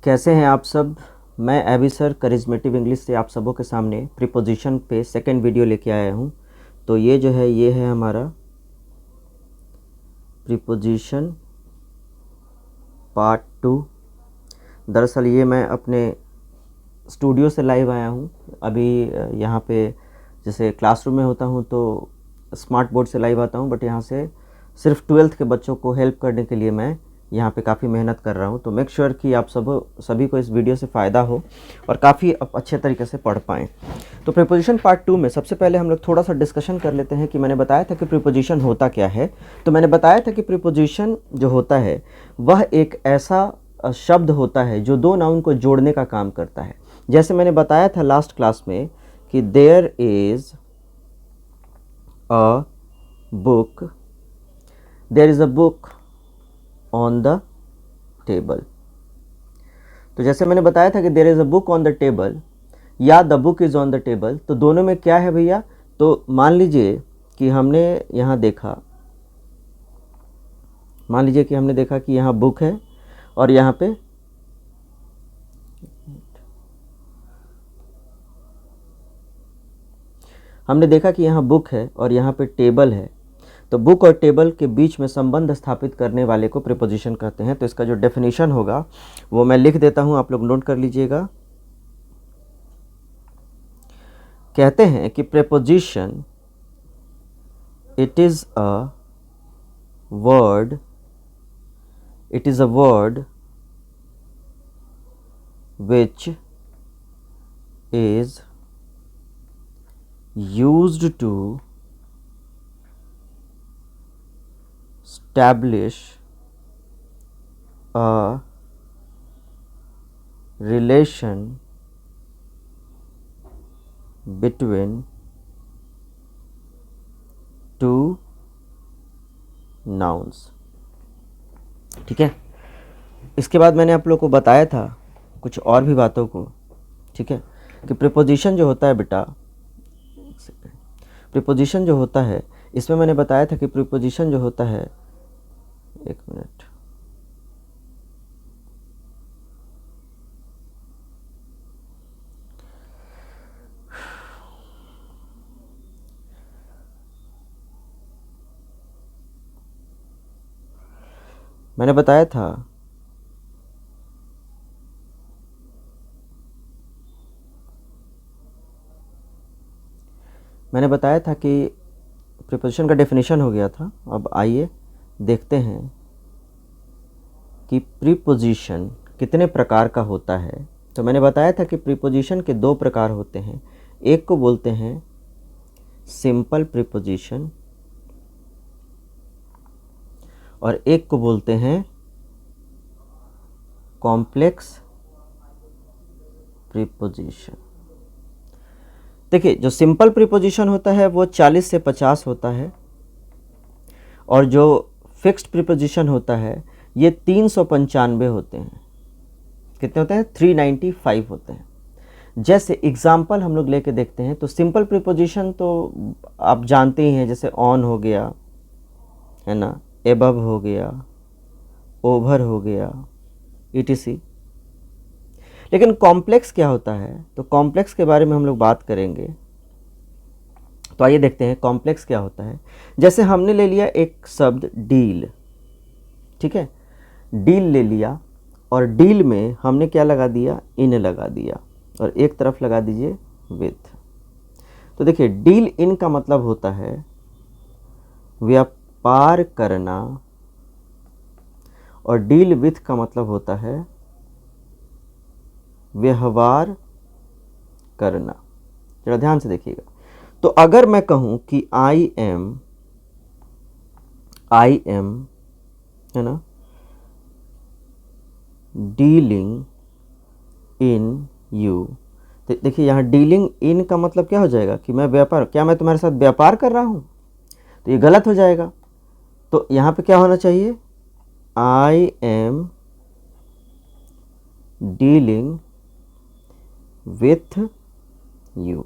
कैसे हैं आप सब। मैं एबी सर करिज्मेटिव इंग्लिश से आप सबों के सामने प्रीपोजिशन पे सेकंड वीडियो लेके आया हूँ। तो ये जो है ये है हमारा प्रीपोजिशन पार्ट 2। दरअसल ये मैं अपने स्टूडियो से लाइव आया हूँ। अभी यहाँ पे जैसे क्लासरूम में होता हूँ तो स्मार्ट बोर्ड से लाइव आता हूँ, बट यहाँ से सिर्फ 12th के बच्चों को हेल्प करने के लिए मैं यहाँ पे काफ़ी मेहनत कर रहा हूँ। तो मेक श्योर कि आप सभी को इस वीडियो से फ़ायदा हो और काफ़ी अच्छे तरीके से पढ़ पाएँ। तो प्रीपोजिशन पार्ट 2 में सबसे पहले हम लोग थोड़ा सा डिस्कशन कर लेते हैं कि मैंने बताया था कि प्रीपोजिशन होता क्या है। तो मैंने बताया था कि प्रीपोजिशन जो होता है वह एक ऐसा शब्द होता है जो दो नाउन को जोड़ने का काम करता है। जैसे मैंने बताया था लास्ट क्लास में कि there is a book, there is a book on the table. तो जैसे मैंने बताया था कि there is a book on the table या the book is on the table, तो दोनों में क्या है भैया। तो मान लीजिए कि हमने यहाँ देखा, कि यहाँ बुक है और यहाँ पे हमने देखा कि यहाँ बुक है और यहाँ पे टेबल है। तो बुक और टेबल के बीच में संबंध स्थापित करने वाले को प्रीपोजिशन कहते हैं। तो इसका जो डेफिनेशन होगा वो मैं लिख देता हूँ, आप लोग नोट कर लीजिएगा। कहते हैं कि preposition it is a word which is used to establish a relation between two nouns। ठीक है, इसके बाद मैंने आप लोग को बताया था कुछ और भी बातों को, ठीक है, कि प्रीपोजिशन जो होता है बेटा, प्रीपोजिशन जो होता है इसमें मैंने बताया था कि प्रीपोजिशन जो होता है, एक मिनट, मैंने बताया था कि प्रीपोजिशन का डेफिनेशन हो गया था। अब आइए देखते हैं कि प्रीपोजिशन कितने प्रकार का होता है। तो मैंने बताया था कि प्रीपोजिशन के दो प्रकार होते हैं। एक को बोलते हैं सिंपल प्रीपोजिशन और एक को बोलते हैं कॉम्प्लेक्स प्रीपोजिशन। देखिए, जो सिंपल प्रीपोजिशन होता है वो 40 से 50 होता है और जो फिक्स्ड प्रीपोजिशन होता है ये 395 होते हैं। कितने होते हैं? 395 होते हैं। जैसे एग्जाम्पल हम लोग लेके देखते हैं तो सिंपल प्रीपोजिशन तो आप जानते ही हैं, जैसे ऑन हो गया, है ना, एबव हो गया, ओवर हो गया, etc। लेकिन कॉम्प्लेक्स क्या होता है, तो कॉम्प्लेक्स के बारे में हम लोग बात करेंगे। तो आइए देखते हैं कॉम्प्लेक्स क्या होता है। जैसे हमने ले लिया एक शब्द डील, ठीक है, डील ले लिया और डील में हमने क्या लगा दिया, इन लगा दिया और एक तरफ लगा दीजिए विथ। तो देखिए, डील इन का मतलब होता है व्यापार करना और डील विथ का मतलब होता है व्यवहार करना। जरा ध्यान से देखिएगा। तो अगर मैं कहूं कि आई एम, है ना, डीलिंग इन यू, तो देखिए यहाँ डीलिंग इन का मतलब क्या हो जाएगा कि मैं तुम्हारे साथ व्यापार कर रहा हूं, तो ये गलत हो जाएगा। तो यहाँ पे क्या होना चाहिए, I am dealing with you.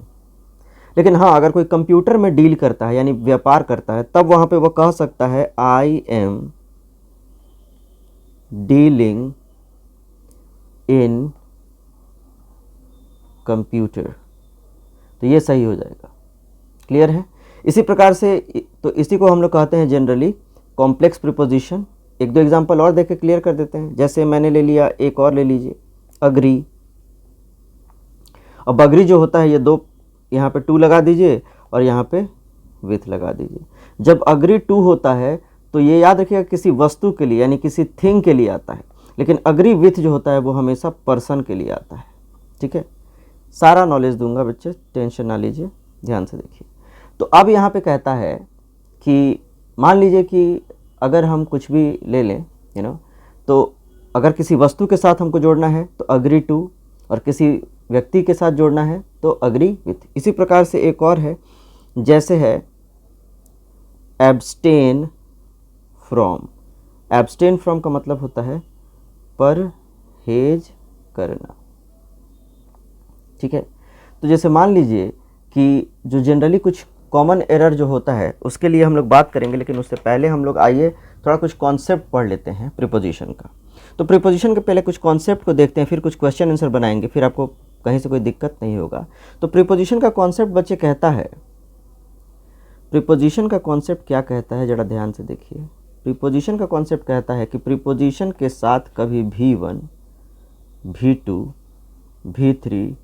लेकिन हाँ, अगर कोई कंप्यूटर में डील करता है यानी व्यापार करता है, तब वहाँ पे वो कह सकता है I am dealing in computer, तो ये सही हो जाएगा। क्लियर है? इसी प्रकार से तो इसी को हम लोग कहते हैं जनरली कॉम्प्लेक्स प्रीपोजिशन। एक दो एग्जांपल और देके क्लियर कर देते हैं। जैसे मैंने ले लिया, एक और ले लीजिए, अग्री। अब अग्री जो होता है, ये दो यहाँ पे टू लगा दीजिए और यहाँ पे विथ लगा दीजिए। जब अग्री टू होता है तो ये याद रखिएगा किसी वस्तु के लिए यानी किसी थिंग के लिए आता है, लेकिन अग्री विथ जो होता है वो हमेशा पर्सन के लिए आता है। ठीक है, सारा नॉलेज दूंगा बच्चे, टेंशन ना लीजिए, ध्यान से देखिए। तो अब यहाँ पे कहता है कि मान लीजिए कि अगर हम कुछ भी ले लें तो अगर किसी वस्तु के साथ हमको जोड़ना है तो अग्री टू, और किसी व्यक्ति के साथ जोड़ना है तो अग्री विथ। इसी प्रकार से एक और है, जैसे है एब्सटेन फ्रॉम। एब्सटेन फ्रॉम का मतलब होता है परहेज करना। ठीक है, तो जैसे मान लीजिए कि जो जनरली कुछ कॉमन एरर जो होता है उसके लिए हम लोग बात करेंगे, लेकिन उससे पहले हम लोग आइए थोड़ा कुछ कॉन्सेप्ट पढ़ लेते हैं प्रीपोजिशन का। तो प्रीपोजिशन के पहले कुछ कॉन्सेप्ट को देखते हैं, फिर कुछ क्वेश्चन आंसर बनाएंगे, फिर आपको कहीं से कोई दिक्कत नहीं होगा। तो प्रीपोजिशन का कॉन्सेप्ट बच्चे कहता है, प्रीपोजिशन का कॉन्सेप्ट क्या कहता है जरा ध्यान से देखिए। प्रीपोजिशन का कॉन्सेप्ट कहता है कि प्रीपोजिशन के साथ कभी V1, V2, V3,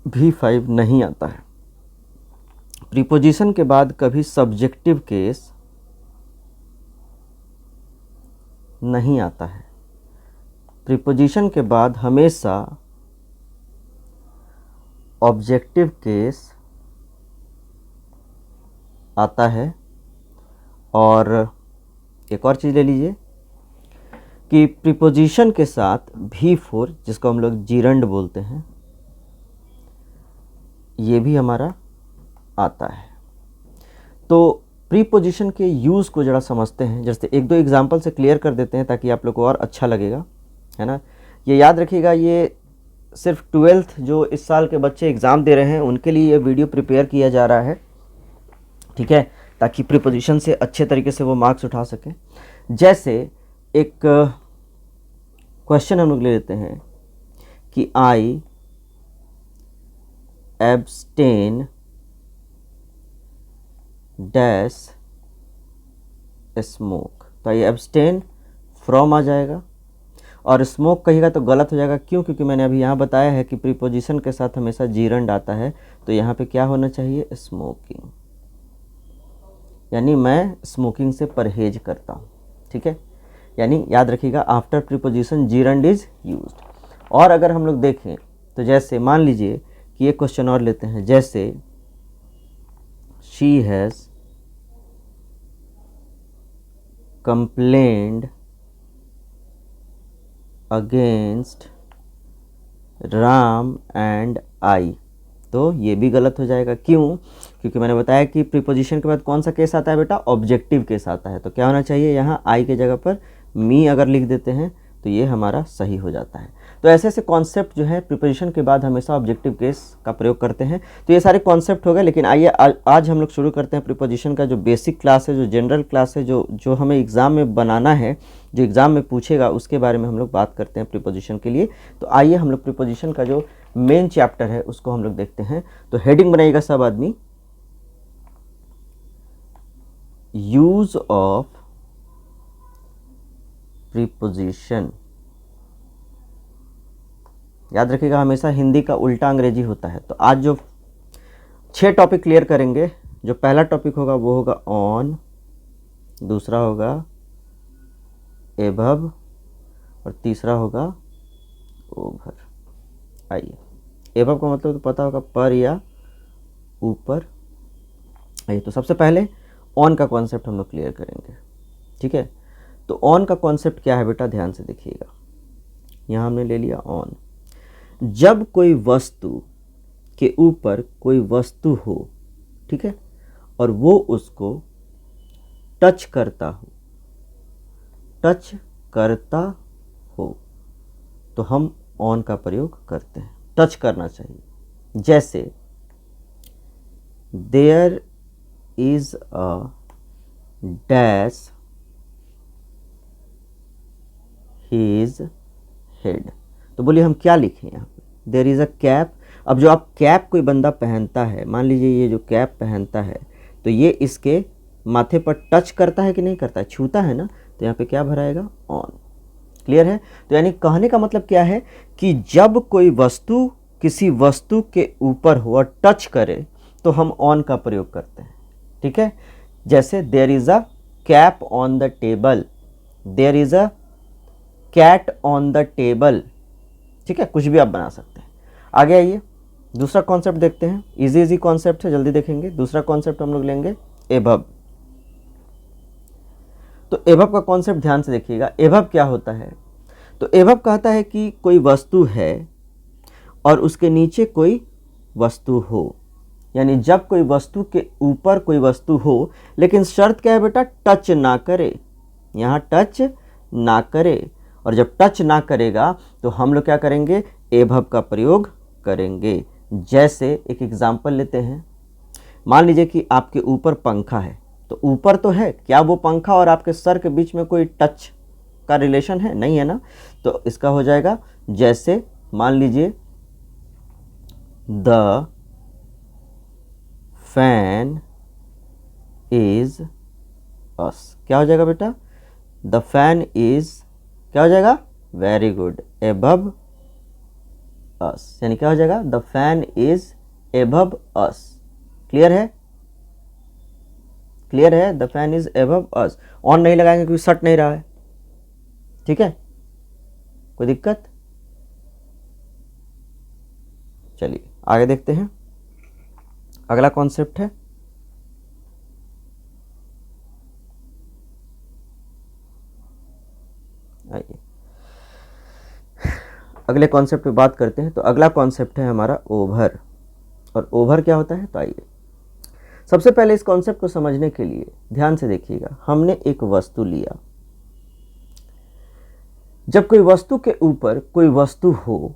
V5 नहीं आता है। प्रीपोजिशन के बाद कभी सब्जेक्टिव केस नहीं आता है। प्रीपोजिशन के बाद हमेशा ऑब्जेक्टिव केस आता है। और एक और चीज़ ले लीजिए कि प्रीपोजिशन के साथ V4, जिसको हम लोग जीरंड बोलते हैं, ये भी हमारा आता है। तो प्रीपोजिशन के यूज़ को ज़रा समझते हैं, जैसे एक दो एग्जांपल से क्लियर कर देते हैं ताकि आप लोग को और अच्छा लगेगा, है ना। ये याद रखिएगा, ये सिर्फ 12th जो इस साल के बच्चे एग्ज़ाम दे रहे हैं उनके लिए ये वीडियो प्रिपेयर किया जा रहा है। ठीक है, ताकि प्रीपोजिशन से अच्छे तरीके से वो मार्क्स उठा सकें। जैसे एक क्वेश्चन हम लोग ले लेते हैं कि आई एब्सटेन डैश स्मोक। तो ये एब्सटेन फ्रॉम आ जाएगा, और स्मोक कहिएगा तो गलत हो जाएगा। क्यों? क्योंकि मैंने अभी यहाँ बताया है कि प्रीपोजिशन के साथ हमेशा जीरंड आता है, तो यहाँ पे क्या होना चाहिए? स्मोकिंग, यानी मैं स्मोकिंग से परहेज करता हूँ। ठीक है, यानी याद रखिएगा after preposition gerund is used. और अगर हम लोग देखें तो जैसे मान लीजिए कि एक क्वेश्चन और लेते हैं, जैसे she has complained against Ram and I. तो ये भी गलत हो जाएगा। क्यों? क्योंकि मैंने बताया कि प्रीपोजिशन के बाद कौन सा केस आता है बेटा? ऑब्जेक्टिव केस आता है। तो क्या होना चाहिए यहाँ? आई के जगह पर मी अगर लिख देते हैं तो ये हमारा सही हो जाता है। तो ऐसे ऐसे कॉन्सेप्ट जो है प्रीपोजिशन के बाद हमेशा ऑब्जेक्टिव केस का प्रयोग करते हैं। तो ये सारे कॉन्सेप्ट हो गए, लेकिन आइए आज हम लोग शुरू करते हैं प्रीपोजिशन का जो बेसिक क्लास है, जो जनरल क्लास है, जो हमें एग्ज़ाम में बनाना है, जो एग्ज़ाम में पूछेगा उसके बारे में हम लोग बात करते हैं प्रीपोजिशन के लिए। तो आइए हम लोग प्रीपोजिशन का जो मेन चैप्टर है उसको हम लोग देखते हैं। तो हेडिंग बनाइएगा सब आदमी, यूज ऑफ प्रीपोजिशन। याद रखिएगा हमेशा हिंदी का उल्टा अंग्रेजी होता है। तो आज जो 6 टॉपिक क्लियर करेंगे, जो पहला टॉपिक होगा वो होगा ऑन, दूसरा होगा एबव, और तीसरा होगा ओवर। आइए, एबव का मतलब तो पता होगा पर या ऊपर। आइए, तो सबसे पहले ऑन का कॉन्सेप्ट हम लोग क्लियर करेंगे। ठीक है, तो ऑन का कॉन्सेप्ट क्या है बेटा? ध्यान से देखिएगा। यहाँ हमने ले लिया ऑन। जब कोई वस्तु के ऊपर कोई वस्तु हो, ठीक है, और वो उसको टच करता हो, तो हम ऑन का प्रयोग करते हैं। टच करना चाहिए। जैसे there is a dash his head. तो बोलिए हम क्या लिखें यहाँ पे, देयर इज़ अ कैप। अब जो आप कैप कोई बंदा पहनता है, मान लीजिए ये जो कैप पहनता है, तो ये इसके माथे पर टच करता है कि नहीं करता है, छूता है ना, तो यहाँ पे क्या भराएगा, ऑन। क्लियर है। तो यानी कहने का मतलब क्या है कि जब कोई वस्तु किसी वस्तु के ऊपर हो और टच करे तो हम ऑन का प्रयोग करते हैं। ठीक है, जैसे there is a cap on the table, there is a cat on the table. ठीक है, कुछ भी आप बना सकते हैं। आगे आइए, दूसरा कॉन्सेप्ट देखते हैं। इजी इजी कॉन्सेप्ट है, जल्दी देखेंगे। दूसरा कॉन्सेप्ट हम लोग लेंगे एभव। तो एभव का कॉन्सेप्ट ध्यान से देखिएगा। एभव क्या होता है, तो एभव कहता है कि कोई वस्तु है और उसके नीचे कोई वस्तु हो, यानी जब कोई वस्तु के ऊपर कोई वस्तु हो, लेकिन शर्त क्या है बेटा, टच ना करे, यहाँ टच ना करे। और जब टच ना करेगा तो हम लोग क्या करेंगे, एभव का प्रयोग करेंगे। जैसे एक एग्जाम्पल लेते हैं, मान लीजिए कि आपके ऊपर पंखा है, तो ऊपर तो है, क्या वो पंखा और आपके सर के बीच में कोई टच का रिलेशन है, नहीं है ना। तो इसका हो जाएगा, जैसे मान लीजिए द फैन इज अस, क्या हो जाएगा बेटा, द फैन इज, क्या हो जाएगा, वेरी गुड, एबव अस, यानी क्या हो जाएगा, the fan is above us. Clear है, क्लियर है, the fan is above us. On नहीं लगाएंगे क्योंकि सट नहीं रहा है। ठीक है, कोई दिक्कत। चलिए आगे देखते हैं। अगला कॉन्सेप्ट है आइए अगले कॉन्सेप्ट पे बात करते हैं। तो अगला कॉन्सेप्ट है हमारा ओवर। और ओवर क्या होता है, तो आइए सबसे पहले इस कॉन्सेप्ट को समझने के लिए ध्यान से देखिएगा। हमने एक वस्तु लिया, जब कोई वस्तु के ऊपर कोई वस्तु हो,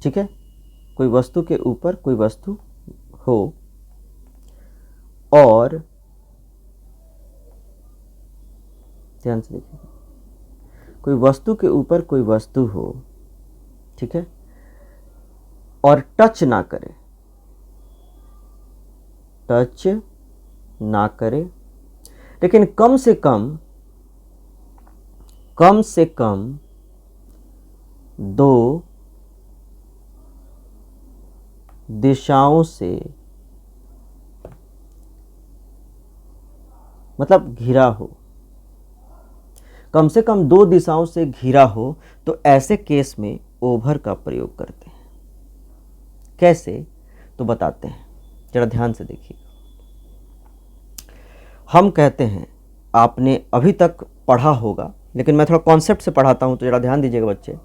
ठीक है, कोई वस्तु के ऊपर कोई वस्तु हो और ध्यान से देखिए, कोई वस्तु के ऊपर कोई वस्तु हो, ठीक है, और टच ना करे, टच ना करे, लेकिन कम से कम दो दिशाओं से, मतलब घिरा हो, कम से कम दो दिशाओं से घिरा हो, तो ऐसे केस में ओवर का प्रयोग करते हैं। कैसे, तो बताते हैं, जरा ध्यान से देखिए। हम कहते हैं, आपने अभी तक पढ़ा होगा, लेकिन मैं थोड़ा कॉन्सेप्ट से पढ़ाता हूं, तो जरा ध्यान दीजिएगा बच्चे,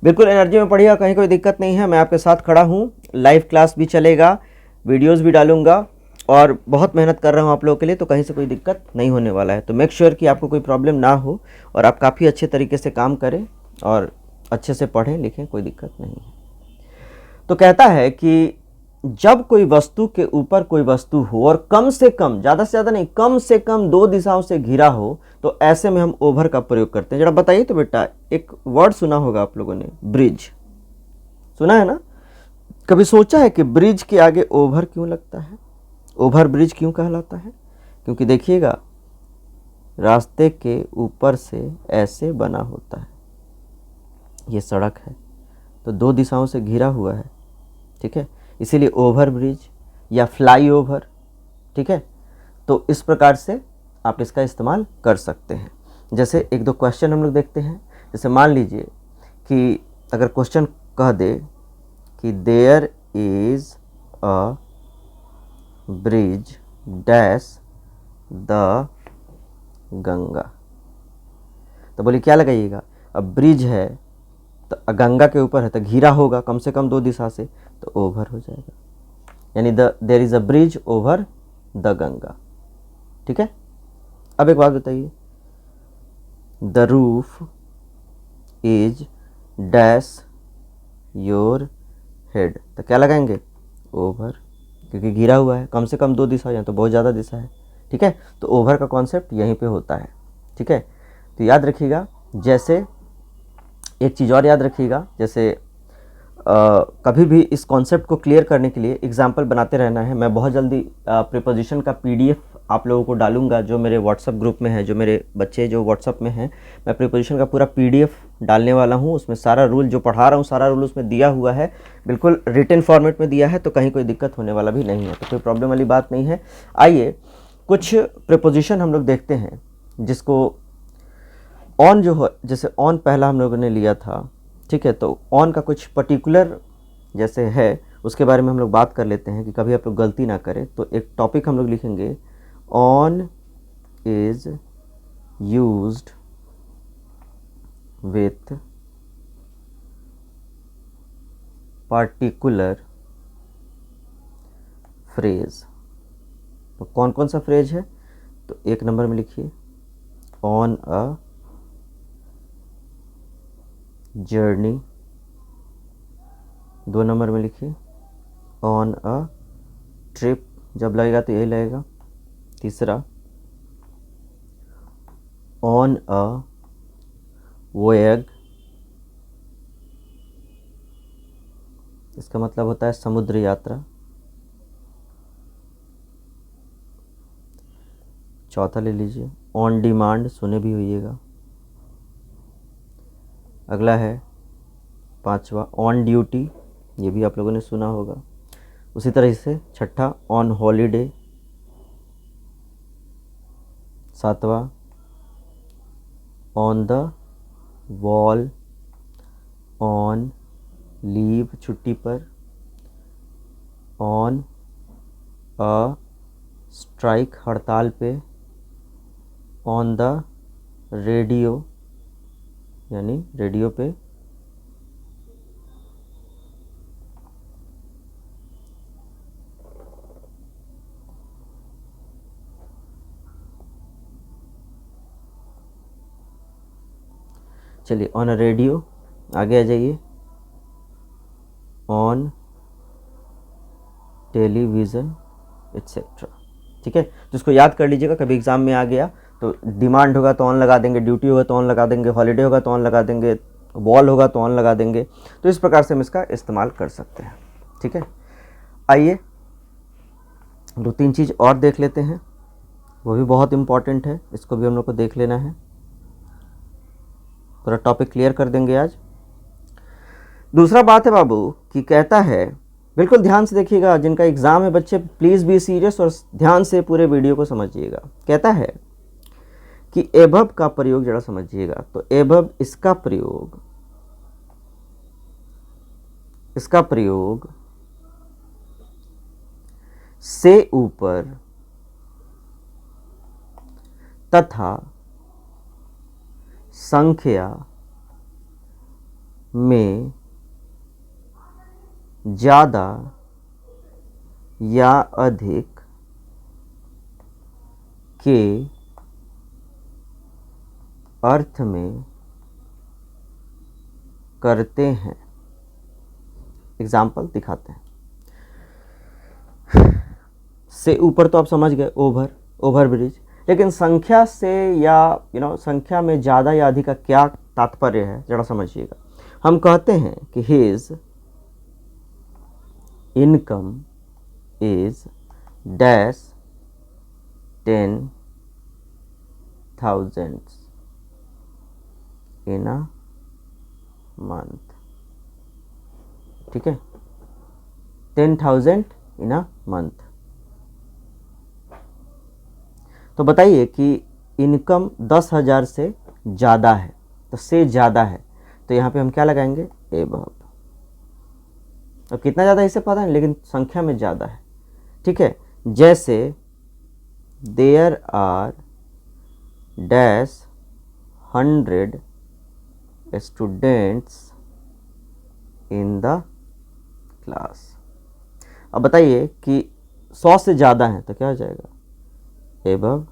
बिल्कुल एनर्जी में पढ़िएगा, कहीं कोई दिक्कत नहीं है। मैं आपके साथ खड़ा हूं, लाइव क्लास भी चलेगा, वीडियोस भी डालूंगा और बहुत मेहनत कर रहा हूं आप लोगों के लिए, तो कहीं से कोई दिक्कत नहीं होने वाला है। तो मेक श्योर कि आपको कोई प्रॉब्लम ना हो और आप काफ़ी अच्छे तरीके से काम करें और अच्छे से पढ़ें लिखें, कोई दिक्कत नहीं है। तो कहता है कि जब कोई वस्तु के ऊपर कोई वस्तु हो और कम से कम, ज़्यादा से ज़्यादा नहीं, कम से कम दो दिशाओं से घिरा हो, तो ऐसे में हम ओवर का प्रयोग करते हैं। जरा बताइए तो बेटा, एक वर्ड सुना होगा आप लोगों ने, ब्रिज, सुना है ना। कभी सोचा है कि ब्रिज के आगे ओवर क्यों लगता है, ओवर ब्रिज क्यों कहलाता है? क्योंकि देखिएगा, रास्ते के ऊपर से ऐसे बना होता है, ये सड़क है तो दो दिशाओं से घिरा हुआ है, ठीक है, इसीलिए ओवर ब्रिज या फ्लाई ओवर, ठीक है। तो इस प्रकार से आप इसका इस्तेमाल कर सकते हैं। जैसे एक दो क्वेश्चन हम लोग देखते हैं। जैसे मान लीजिए कि अगर क्वेश्चन कह दे कि there is a bridge dash the Ganga, तो बोलिए क्या लगाइएगा, अब ब्रिज है तो गंगा के ऊपर है तो घिरा होगा कम से कम दो दिशा से, तो ओवर हो जाएगा, यानी there is a bridge over the Ganga, ठीक है। अब एक बात बताइए, the roof is dash your head, तो क्या लगाएंगे, ओवर, क्योंकि घिरा हुआ है, कम से कम दो दिशा या तो बहुत ज़्यादा दिशा है, ठीक है। तो ओवर का कॉन्सेप्ट यहीं पे होता है, ठीक है। तो याद रखिएगा, जैसे एक चीज़ और याद रखिएगा, जैसे कभी भी इस कॉन्सेप्ट को क्लियर करने के लिए एग्जाम्पल बनाते रहना है। मैं बहुत जल्दी प्रीपोजिशन का पीडीएफ आप लोगों को डालूंगा, जो मेरे व्हाट्सअप ग्रुप में है, जो मेरे बच्चे जो व्हाट्सअप में हैं, मैं प्रीपोजिशन का पूरा पीडीएफ डालने वाला हूं। उसमें सारा रूल जो पढ़ा रहा हूं, सारा रूल उसमें दिया हुआ है, बिल्कुल रिटन फॉर्मेट में दिया है, तो कहीं कोई दिक्कत होने वाला भी नहीं है, तो कोई प्रॉब्लम वाली बात नहीं है। आइए कुछ प्रीपोजिशन हम लोग देखते हैं, जिसको ऑन जो है, जैसे ऑन पहला हम लोगों ने लिया था, ठीक है, तो ऑन का कुछ पर्टिकुलर जैसे है उसके बारे में हम लोग बात कर लेते हैं कि कभी आप लोग गलती ना करें। तो एक टॉपिक हम लोग लिखेंगे, on is used with particular phrase. तो कौन कौन सा फ्रेज है, तो एक नंबर में लिखिए ऑन अ जर्नी, 2 नंबर में लिखिए ऑन अ ट्रिप, जब लगेगा तो यही लगेगा। तीसरा ऑन अ वोयग, इसका मतलब होता है समुद्र यात्रा। चौथा ले लीजिए ऑन डिमांड, सुने भी होइएगा। अगला है 5वां ऑन ड्यूटी, ये भी आप लोगों ने सुना होगा। उसी तरह से 6ठा ऑन हॉलीडे। 7वां on the wall, on leave, छुट्टी पर। ऑन अ स्ट्राइक, हड़ताल पे। ऑन द रेडियो, यानी रेडियो पे। चलिए ऑन रेडियो, आगे आ जाइए ऑन टेलीविज़न एट्सेट्रा। ठीक है, तो इसको याद कर लीजिएगा, कभी एग्जाम में आ गया तो डिमांड होगा तो ऑन लगा देंगे, ड्यूटी होगा तो ऑन लगा देंगे, हॉलीडे होगा तो ऑन लगा देंगे, वॉल होगा तो ऑन लगा देंगे। तो इस प्रकार से हम इसका इस्तेमाल कर सकते हैं। ठीक है, आइए 2-3 चीज़ और देख लेते हैं, वो भी बहुत इम्पॉर्टेंट है, इसको भी हम लोग को देख लेना है। पूरा टॉपिक क्लियर कर देंगे आज। दूसरा बात है बाबू कि कहता है, बिल्कुल ध्यान से देखिएगा, जिनका एग्ज़ाम है बच्चे प्लीज़ बी सीरियस और ध्यान से पूरे वीडियो को समझिएगा। कहता है कि एभव का प्रयोग जरा समझिएगा। तो एभव, इसका प्रयोग से ऊपर तथा संख्या में ज़्यादा या अधिक के अर्थ में करते हैं। एग्जाम्पल दिखाते हैं। से ऊपर तो आप समझ गए, ओवर ब्रिज, लेकिन संख्या से या संख्या में ज़्यादा या अधिक का क्या तात्पर्य है जरा समझिएगा। हम कहते हैं कि his income is dash 10,000 in a month. ठीक है, 10,000 इन अ मंथ। तो बताइए कि इनकम 10,000 से ज़्यादा है, तो से ज़्यादा है, तो यहाँ पे हम क्या लगाएंगे, एबव। तो कितना ज़्यादा इसे पता नहीं, लेकिन संख्या में ज़्यादा है। ठीक है, जैसे there are dash 100 students in the class. अब बताइए कि 100 से ज़्यादा है तो क्या हो जाएगा, एबव,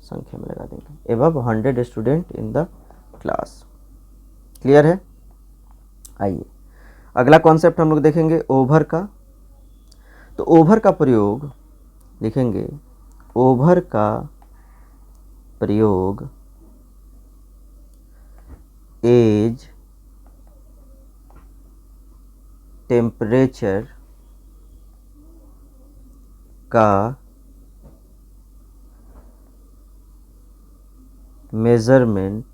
संख्या में लगा देंगे, above 100 student in the class. Clear है। आइए अगला कॉन्सेप्ट हम लोग देखेंगे, ओवर का। तो ओवर का प्रयोग लिखेंगे, ओवर का प्रयोग एज टेम्परेचर का मेजरमेंट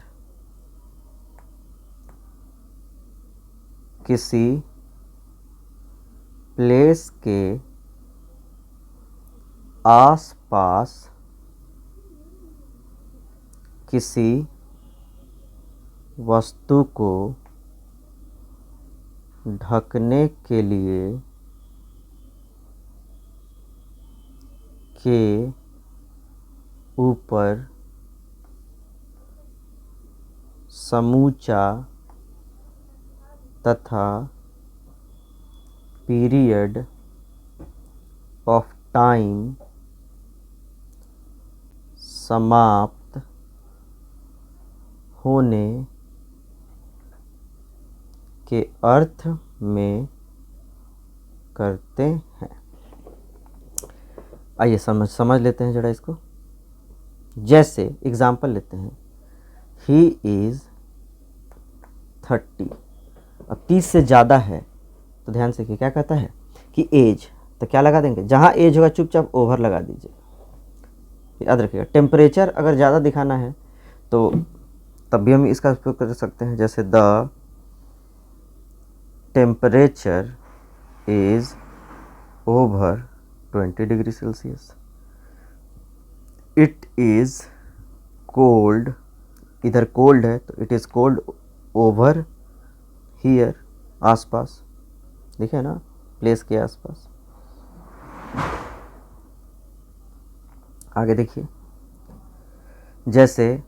किसी प्लेस के आसपास किसी वस्तु को ढकने के लिए के ऊपर समूचा तथा पीरियड ऑफ टाइम समाप्त होने के अर्थ में करते हैं। आइए समझ लेते हैं जरा इसको। जैसे एग्जाम्पल लेते हैं, ही इज़ 30। अब 30 से ज़्यादा है तो ध्यान से क्या कहता है कि एज, तो क्या लगा देंगे, जहाँ एज होगा चुपचाप ओवर लगा दीजिए। याद रखिएगा, टेम्परेचर अगर ज़्यादा दिखाना है तो तब भी हम इसका उपयोग कर सकते हैं। जैसे the temperature is over 20 degree Celsius. It is cold, इधर कोल्ड है तो it is cold over here, आसपास, देखिए ना, प्लेस के आसपास। आगे देखिए, जैसे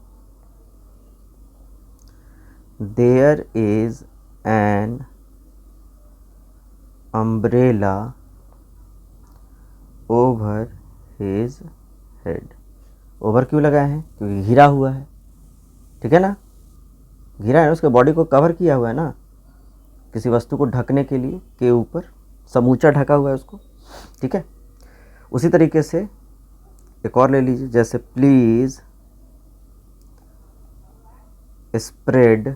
there is an umbrella over his head. Over क्यों लगाए हैं, क्योंकि घिरा हुआ है, ठीक है ना, घिरा है ना, उसके बॉडी को कवर किया हुआ है ना, किसी वस्तु को ढकने के लिए के ऊपर समूचा ढका हुआ है उसको, ठीक है। उसी तरीके से एक और ले लीजिए, जैसे please spread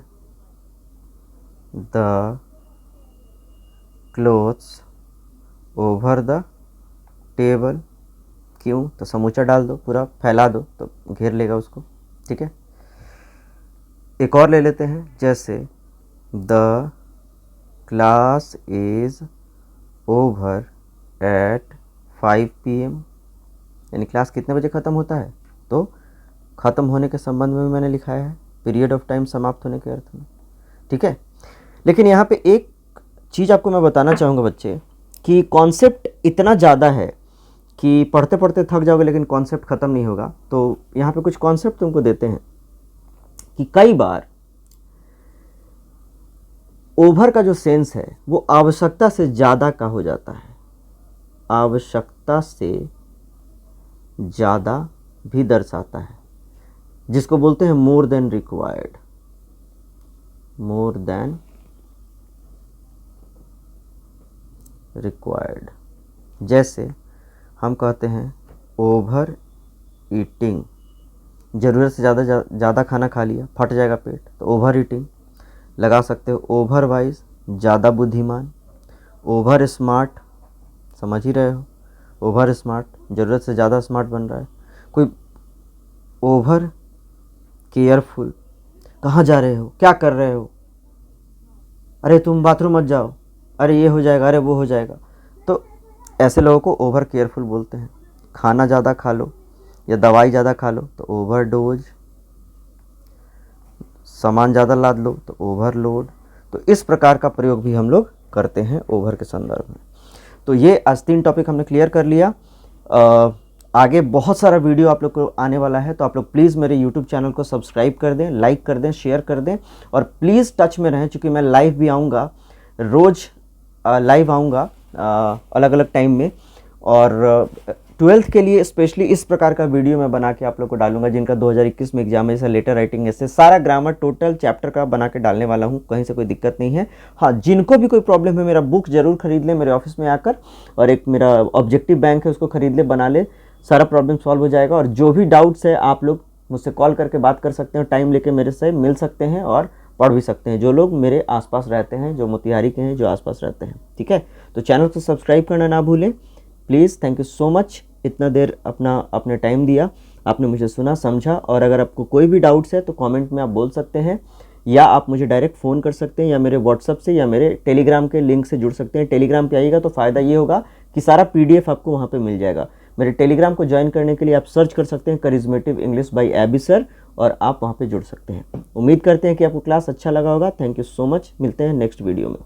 the clothes over the table. क्यों, तो समूचा डाल दो, पूरा फैला दो तो घेर लेगा उसको, ठीक है। एक और ले लेते हैं, जैसे the class is over at 5 PM, यानी क्लास कितने बजे ख़त्म होता है, तो ख़त्म होने के संबंध में भी मैंने लिखाया है, पीरियड ऑफ टाइम समाप्त होने के अर्थ में, ठीक है। लेकिन यहाँ पे एक चीज़ आपको मैं बताना चाहूँगा बच्चे, कि कॉन्सेप्ट इतना ज़्यादा है कि पढ़ते पढ़ते थक जाओगे लेकिन कॉन्सेप्ट ख़त्म नहीं होगा। तो यहाँ पे कुछ कॉन्सेप्ट तुमको देते हैं कि कई बार ओवर का जो सेंस है वो आवश्यकता से ज़्यादा का हो जाता है, आवश्यकता से ज़्यादा भी दर्शाता है, जिसको बोलते हैं more than required, more than required. जैसे हम कहते हैं ओवर ईटिंग, ज़रूरत से ज़्यादा खाना खा लिया, फट जाएगा पेट, तो ओवर ईटिंग लगा सकते हो। ओवर वाइज, ज़्यादा बुद्धिमान। ओवर स्मार्ट, समझ ही रहे हो, ओवर स्मार्ट, ज़रूरत से ज़्यादा स्मार्ट बन रहा है। कोई ओवर केयरफुल, कहाँ जा रहे हो, क्या कर रहे हो, अरे तुम बाथरूम मत जाओ, अरे ये हो जाएगा, अरे वो हो जाएगा, तो ऐसे लोगों को ओवर केयरफुल बोलते हैं। खाना ज़्यादा खा लो या दवाई ज़्यादा खा लो तो ओवर डोज, सामान ज़्यादा लाद लो तो ओवरलोड। तो इस प्रकार का प्रयोग भी हम लोग करते हैं ओवर के संदर्भ में। तो ये आज 3 टॉपिक हमने क्लियर कर लिया। आगे बहुत सारा वीडियो आप लोग को आने वाला है, तो आप लोग प्लीज़ मेरे यूट्यूब चैनल को सब्सक्राइब कर दें, लाइक कर दें, शेयर कर दें, और प्लीज़ टच में रहें, क्योंकि मैं लाइव भी आऊँगा, रोज़ लाइव आऊँगा अलग अलग टाइम में। और 12th के लिए स्पेशली इस प्रकार का वीडियो मैं बना के आप लोग को डालूंगा, जिनका 2021 में एग्जाम है, जैसे लेटर राइटिंग, ऐसे सारा ग्रामर टोटल चैप्टर का बना के डालने वाला हूँ, कहीं से कोई दिक्कत नहीं है। हाँ, जिनको भी कोई प्रॉब्लम है, मेरा बुक जरूर खरीद ले मेरे ऑफिस में आकर, और एक मेरा ऑब्जेक्टिव बैंक है उसको खरीद ले, बना ले, सारा प्रॉब्लम सॉल्व हो जाएगा। और जो भी डाउट्स है आप लोग मुझसे कॉल करके बात कर सकते हैं, टाइम लेके मेरे से मिल सकते हैं और पढ़ भी सकते हैं, जो लोग मेरे आसपास रहते हैं, जो मोतिहारी के हैं, जो आसपास रहते हैं। ठीक है, तो चैनल को सब्सक्राइब करना ना भूलें please. Thank you so much, इतना देर आपने टाइम दिया, आपने मुझे सुना समझा। और अगर आपको कोई भी डाउट्स है तो कमेंट में आप बोल सकते हैं, या आप मुझे डायरेक्ट फ़ोन कर सकते हैं, या मेरे व्हाट्सअप से या मेरे टेलीग्राम के लिंक से जुड़ सकते हैं। टेलीग्राम पे आइएगा तो फ़ायदा ये होगा कि सारा PDF आपको वहाँ पे मिल जाएगा। मेरे टेलीग्राम को ज्वाइन करने के लिए आप सर्च कर सकते हैं करिज्मेटिव इंग्लिश बाय एबी सर, और आप वहाँ पे जुड़ सकते हैं। उम्मीद करते हैं कि आपको क्लास अच्छा लगा होगा। थैंक यू सो मच, मिलते हैं नेक्स्ट वीडियो में।